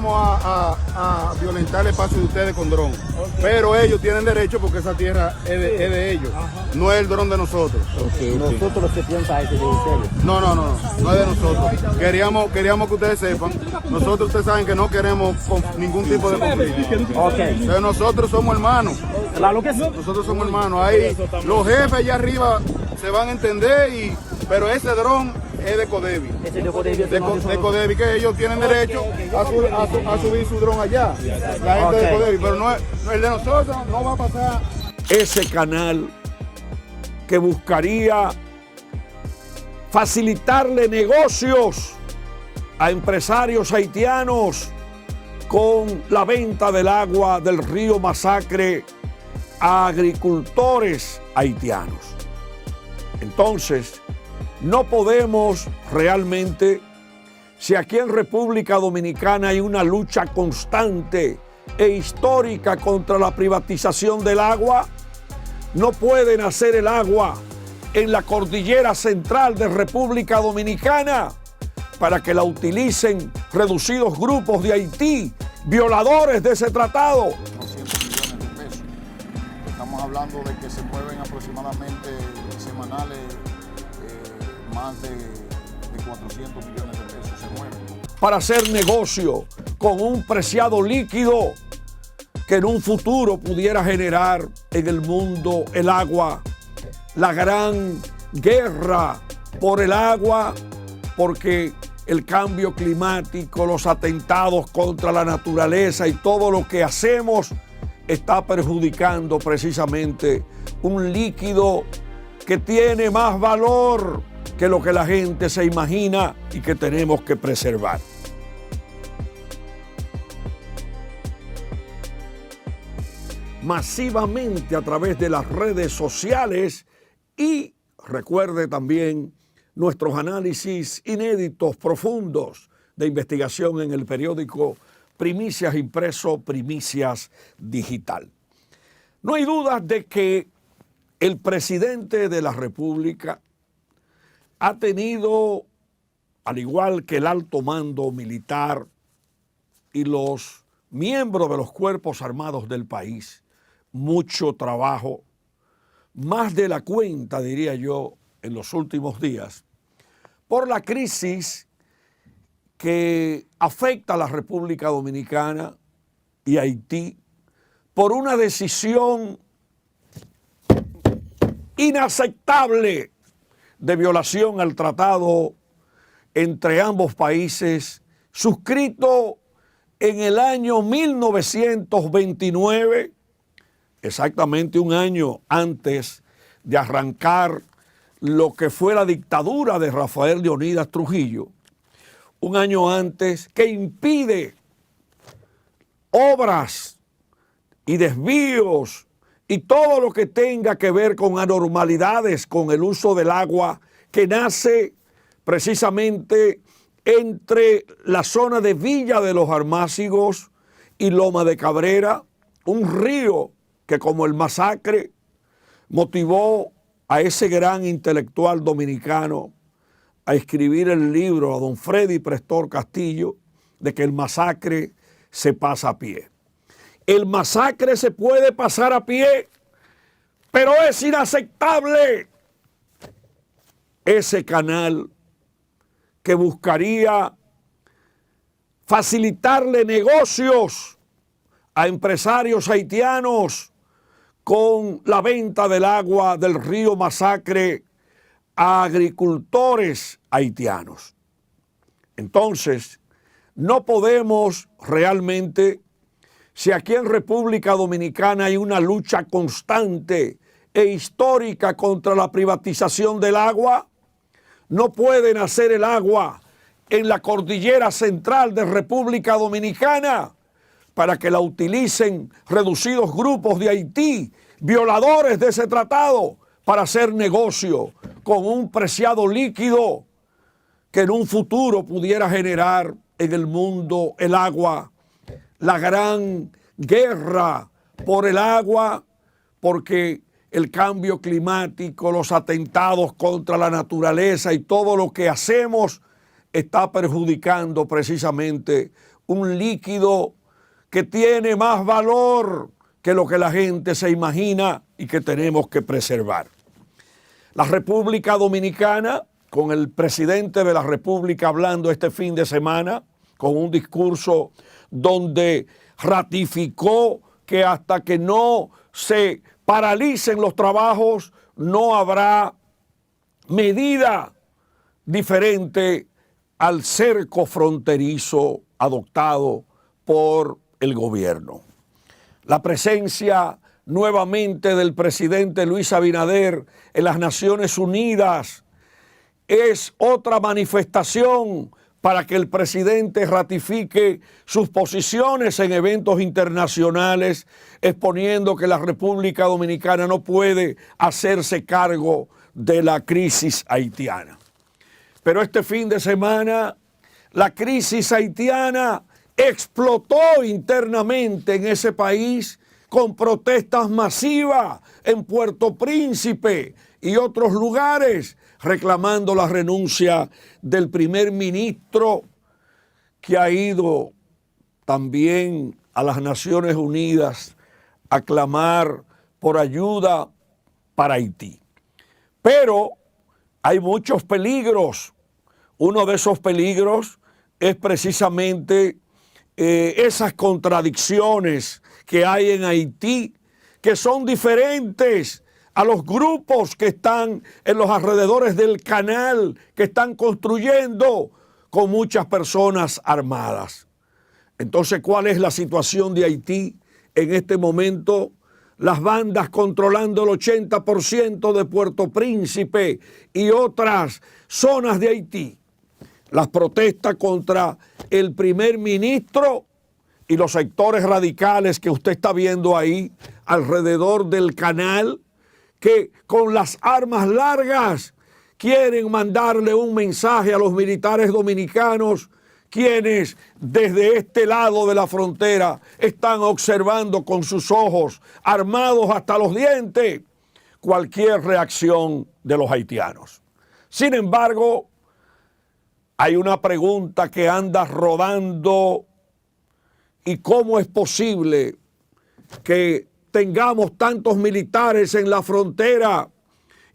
vamos a violentar el espacio de ustedes con dron. Pero ellos tienen derecho porque esa tierra es de ellos. No es el dron de nosotros. Nosotros los que piensa es de ustedes. No es de nosotros. Queríamos que ustedes sepan. Nosotros, ustedes saben que no queremos ningún tipo de conflicto. Pero nosotros somos hermanos. Claro que sí. Nosotros somos hermanos. Ahí los jefes allá arriba se van a entender, pero ese dron es de Codevi. Ese de Codevi. De Codevi, que ellos tienen derecho a subir su dron allá. La gente de Codevi, pero no el de nosotros no va a pasar. Ese canal que buscaría facilitarle negocios a empresarios haitianos con la venta del agua del río Masacre a agricultores haitianos. Entonces, no podemos realmente, si aquí en República Dominicana hay una lucha constante e histórica contra la privatización del agua, no pueden hacer el agua en la cordillera central de República Dominicana para que la utilicen reducidos grupos de Haití, violadores de ese tratado. 200 millones de pesos. Estamos hablando de que se mueven aproximadamente semanales más de 400 millones de pesos se mueven. Para hacer negocio con un preciado líquido que en un futuro pudiera generar en el mundo el agua, la gran guerra por el agua, porque el cambio climático, los atentados contra la naturaleza y todo lo que hacemos está perjudicando precisamente un líquido que tiene más valor que lo que la gente se imagina y que tenemos que preservar. Masivamente a través de las redes sociales y recuerde también nuestros análisis inéditos, profundos de investigación en el periódico Primicias Impreso, Primicias Digital. No hay dudas de que el presidente de la República ha tenido, al igual que el alto mando militar y los miembros de los cuerpos armados del país, mucho trabajo, más de la cuenta, diría yo, en los últimos días, por la crisis que afecta a la República Dominicana y Haití, por una decisión inaceptable de violación al tratado entre ambos países, suscrito en el año 1929, exactamente un año antes de arrancar lo que fue la dictadura de Rafael Leónidas Trujillo, un año antes, que impide obras y desvíos y todo lo que tenga que ver con anormalidades con el uso del agua que nace precisamente entre la zona de Villa de los Almácigos y Loma de Cabrera, un río que como el Masacre motivó a ese gran intelectual dominicano a escribir el libro, a don Freddy Prestor Castillo, de que el Masacre se pasa a pie. El Masacre se puede pasar a pie, pero es inaceptable ese canal que buscaría facilitarle negocios a empresarios haitianos con la venta del agua del río Masacre a agricultores haitianos. Entonces, no podemos realmente, si aquí en República Dominicana hay una lucha constante e histórica contra la privatización del agua, no pueden hacer el agua en la cordillera central de República Dominicana para que la utilicen reducidos grupos de Haití, violadores de ese tratado, para hacer negocio con un preciado líquido que en un futuro pudiera generar en el mundo el agua, la gran guerra por el agua, porque el cambio climático, los atentados contra la naturaleza y todo lo que hacemos está perjudicando precisamente un líquido que tiene más valor que lo que la gente se imagina y que tenemos que preservar. La República Dominicana, con el presidente de la República hablando este fin de semana, con un discurso donde ratificó que hasta que no se paralicen los trabajos no habrá medida diferente al cerco fronterizo adoptado por el gobierno. La presencia nuevamente del presidente Luis Abinader en las Naciones Unidas es otra manifestación para que el presidente ratifique sus posiciones en eventos internacionales, exponiendo que la República Dominicana no puede hacerse cargo de la crisis haitiana. Pero este fin de semana, la crisis haitiana explotó internamente en ese país con protestas masivas en Puerto Príncipe y otros lugares, reclamando la renuncia del primer ministro, que ha ido también a las Naciones Unidas a clamar por ayuda para Haití. Pero hay muchos peligros. Uno de esos peligros es precisamente esas contradicciones que hay en Haití, que son diferentes a los grupos que están en los alrededores del canal, que están construyendo con muchas personas armadas. Entonces, ¿cuál es la situación de Haití en este momento? Las bandas controlando el 80% de Puerto Príncipe y otras zonas de Haití. Las protestas contra el primer ministro y los sectores radicales que usted está viendo ahí alrededor del canal, que con las armas largas quieren mandarle un mensaje a los militares dominicanos, quienes desde este lado de la frontera están observando con sus ojos, armados hasta los dientes, cualquier reacción de los haitianos. Sin embargo, hay una pregunta que anda rodando: ¿y cómo es posible que tengamos tantos militares en la frontera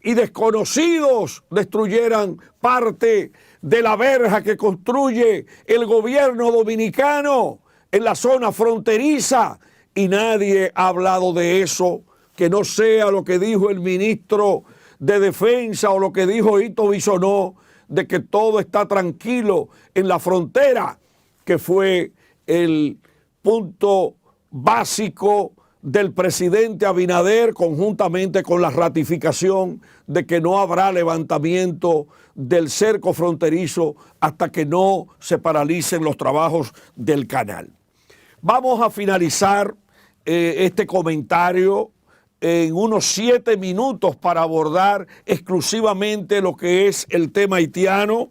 y desconocidos destruyeran parte de la verja que construye el gobierno dominicano en la zona fronteriza? Y nadie ha hablado de eso, que no sea lo que dijo el ministro de Defensa o lo que dijo Ito Bisonó, de que todo está tranquilo en la frontera, que fue el punto básico del presidente Abinader, conjuntamente con la ratificación de que no habrá levantamiento del cerco fronterizo hasta que no se paralicen los trabajos del canal. Vamos a finalizar este comentario en unos 7 minutos para abordar exclusivamente lo que es el tema haitiano,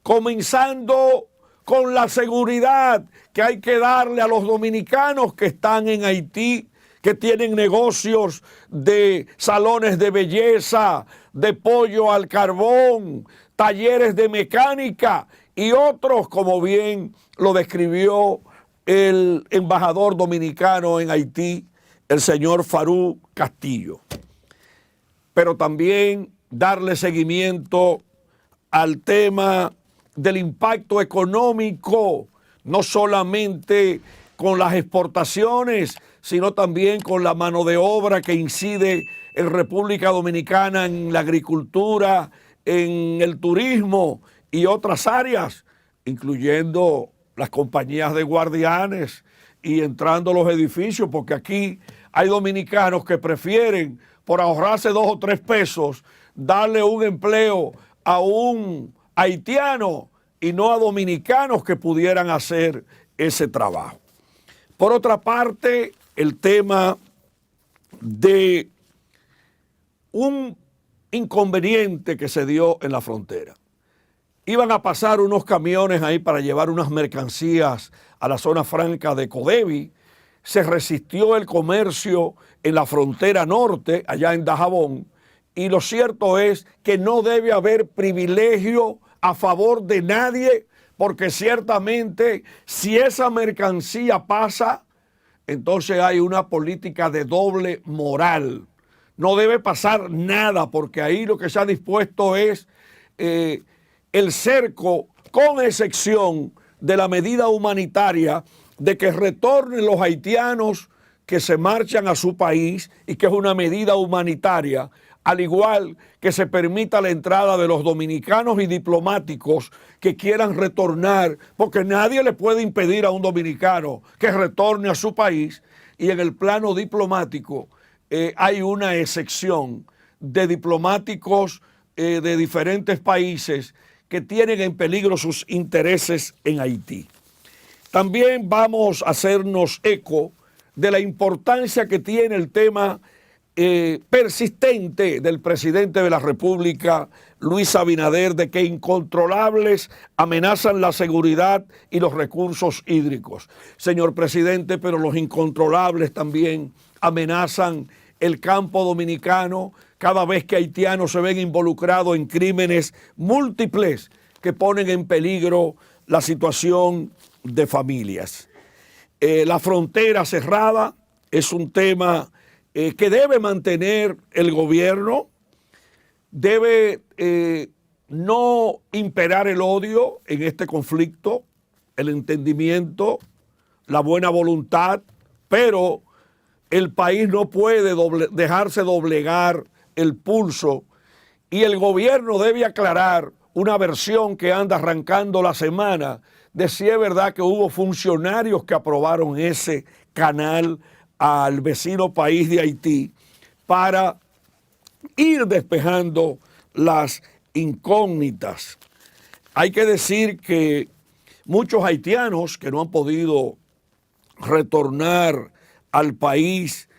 comenzando con la seguridad que hay que darle a los dominicanos que están en Haití, que tienen negocios de salones de belleza, de pollo al carbón, talleres de mecánica y otros, como bien lo describió el embajador dominicano en Haití, el señor Farú Castillo. Pero también darle seguimiento al tema del impacto económico, no solamente con las exportaciones, sino también con la mano de obra que incide en República Dominicana en la agricultura, en el turismo y otras áreas, incluyendo las compañías de guardianes y entrando a los edificios, porque aquí hay dominicanos que prefieren, por ahorrarse 2 o 3 pesos, darle un empleo a un haitiano y no a dominicanos que pudieran hacer ese trabajo. Por otra parte, el tema de un inconveniente que se dio en la frontera. Iban a pasar unos camiones ahí para llevar unas mercancías a la zona franca de Codevi. Se resistió el comercio en la frontera norte, allá en Dajabón, y lo cierto es que no debe haber privilegio a favor de nadie porque ciertamente si esa mercancía pasa, entonces hay una política de doble moral. No debe pasar nada, porque ahí lo que se ha dispuesto es el cerco, con excepción de la medida humanitaria de que retornen los haitianos que se marchan a su país, y que es una medida humanitaria, al igual que se permita la entrada de los dominicanos y diplomáticos que quieran retornar, porque nadie le puede impedir a un dominicano que retorne a su país. Y en el plano diplomático hay una excepción de diplomáticos de diferentes países que tienen en peligro sus intereses en Haití. También vamos a hacernos eco de la importancia que tiene el tema persistente del presidente de la República, Luis Abinader, de que incontrolables amenazan la seguridad y los recursos hídricos. Señor presidente, pero los incontrolables también amenazan el campo dominicano cada vez que haitianos se ven involucrados en crímenes múltiples que ponen en peligro la situación de familias. La frontera cerrada es un tema que debe mantener el gobierno, debe no imperar el odio en este conflicto, el entendimiento, la buena voluntad, pero el país no puede dejarse doblegar el pulso, y el gobierno debe aclarar una versión que anda arrancando la semana de si es verdad que hubo funcionarios que aprobaron ese canal al vecino país de Haití para ir despejando las incógnitas. Hay que decir que muchos haitianos que no han podido retornar al país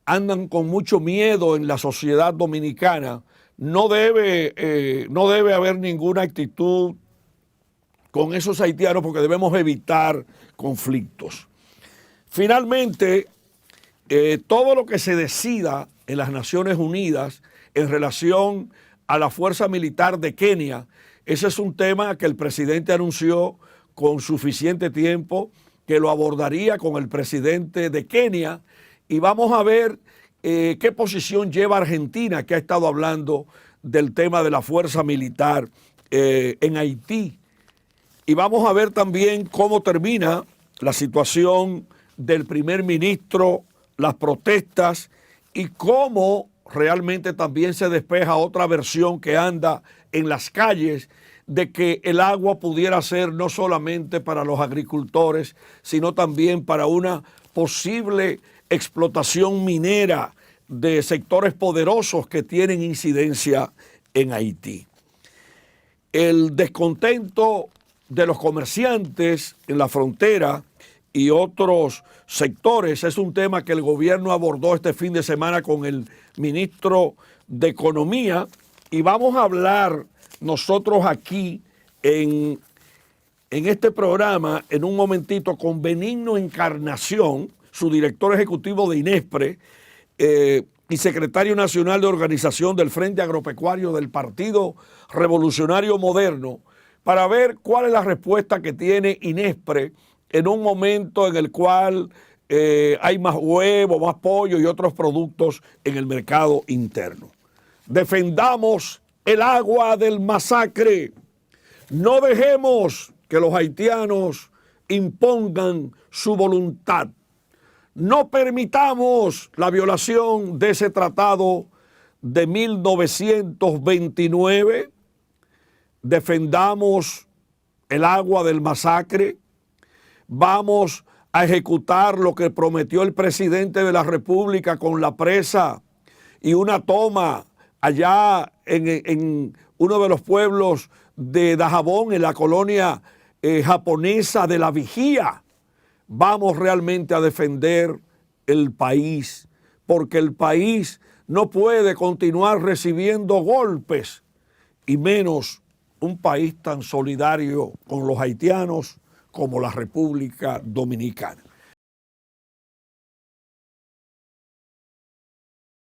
andan con mucho miedo en la sociedad dominicana. No debe haber ninguna actitud con esos haitianos, porque debemos evitar conflictos. Finalmente, todo lo que se decida en las Naciones Unidas en relación a la Fuerza Militar de Kenia, ese es un tema que el presidente anunció con suficiente tiempo, que lo abordaría con el presidente de Kenia, y vamos a ver qué posición lleva Argentina, que ha estado hablando del tema de la Fuerza Militar en Haití. Y vamos a ver también cómo termina la situación del primer ministro, las protestas, y cómo realmente también se despeja otra versión que anda en las calles de que el agua pudiera ser no solamente para los agricultores, sino también para una posible explotación minera de sectores poderosos que tienen incidencia en Haití. El descontento de los comerciantes en la frontera y otros sectores es un tema que el gobierno abordó este fin de semana con el ministro de Economía, y vamos a hablar nosotros aquí en este programa en un momentito con Benigno Encarnación, su director ejecutivo de INESPRE y secretario nacional de organización del Frente Agropecuario del Partido Revolucionario Moderno, para ver cuál es la respuesta que tiene INESPRE en un momento en el cual hay más huevo, más pollo y otros productos en el mercado interno. Defendamos el agua del masacre. No dejemos que los haitianos impongan su voluntad. No permitamos la violación de ese tratado de 1929. Defendamos el agua del masacre. Vamos a ejecutar lo que prometió el presidente de la República con la presa y una toma allá en uno de los pueblos de Dajabón, en la colonia japonesa de La Vigía. Vamos realmente a defender el país, porque el país no puede continuar recibiendo golpes, y menos un país tan solidario con los haitianos como la República Dominicana.